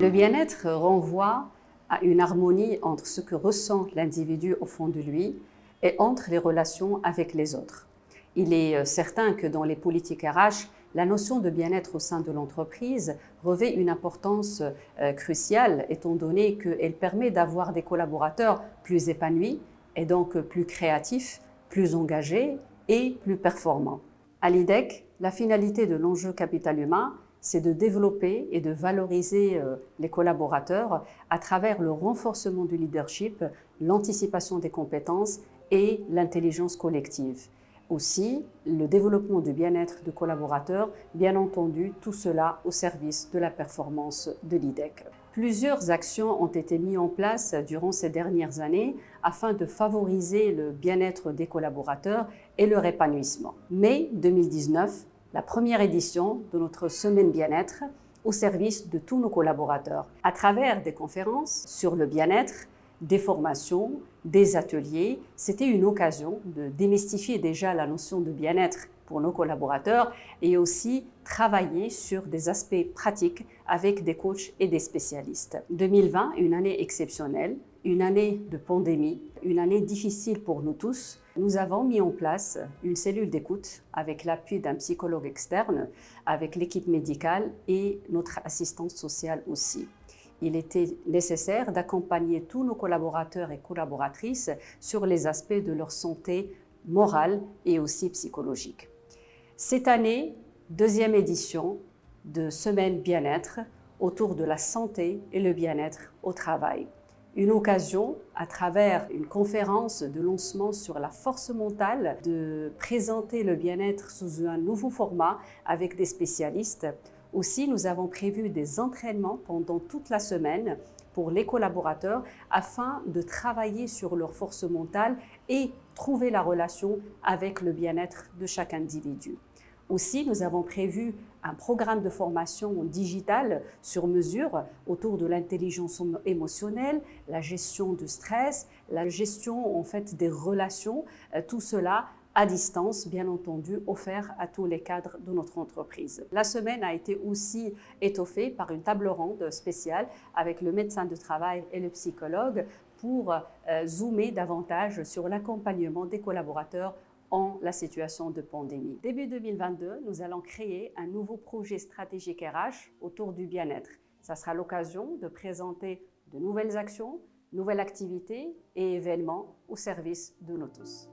Le bien-être renvoie à une harmonie entre ce que ressent l'individu au fond de lui et entre les relations avec les autres. Il est certain que dans les politiques RH, la notion de bien-être au sein de l'entreprise revêt une importance cruciale, étant donné qu'elle permet d'avoir des collaborateurs plus épanouis et donc plus créatifs, plus engagés et plus performants. À l'IDEC, la finalité de l'enjeu capital humain, c'est de développer et de valoriser les collaborateurs à travers le renforcement du leadership, l'anticipation des compétences et l'intelligence collective. Aussi, le développement du bien-être de collaborateurs, bien entendu, tout cela au service de la performance de l'IDEC. Plusieurs actions ont été mises en place durant ces dernières années afin de favoriser le bien-être des collaborateurs et leur épanouissement. Mai 2019, la première édition de notre semaine bien-être au service de tous nos collaborateurs, à travers des conférences sur le bien-être, des formations, des ateliers. C'était une occasion de démystifier déjà la notion de bien-être pour nos collaborateurs et aussi travailler sur des aspects pratiques avec des coachs et des spécialistes. 2020, une année exceptionnelle, une année de pandémie, une année difficile pour nous tous. Nous avons mis en place une cellule d'écoute avec l'appui d'un psychologue externe, avec l'équipe médicale et notre assistante sociale aussi. Il était nécessaire d'accompagner tous nos collaborateurs et collaboratrices sur les aspects de leur santé morale et aussi psychologique. Cette année, deuxième édition de Semaine Bien-être autour de la santé et le bien-être au travail. Une occasion, à travers une conférence de lancement sur la force mentale, de présenter le bien-être sous un nouveau format avec des spécialistes. Aussi, nous avons prévu des entraînements pendant toute la semaine pour les collaborateurs afin de travailler sur leur force mentale et trouver la relation avec le bien-être de chaque individu. Aussi, nous avons prévu un programme de formation digitale sur mesure autour de l'intelligence émotionnelle, la gestion du stress, la gestion en fait des relations, tout cela à distance, bien entendu, offert à tous les cadres de notre entreprise. La semaine a été aussi étoffée par une table ronde spéciale avec le médecin de travail et le psychologue pour zoomer davantage sur l'accompagnement des collaborateurs en la situation de pandémie. Début 2022, nous allons créer un nouveau projet stratégique RH autour du bien-être. Ça sera l'occasion de présenter de nouvelles actions, nouvelles activités et événements au service de nous tous.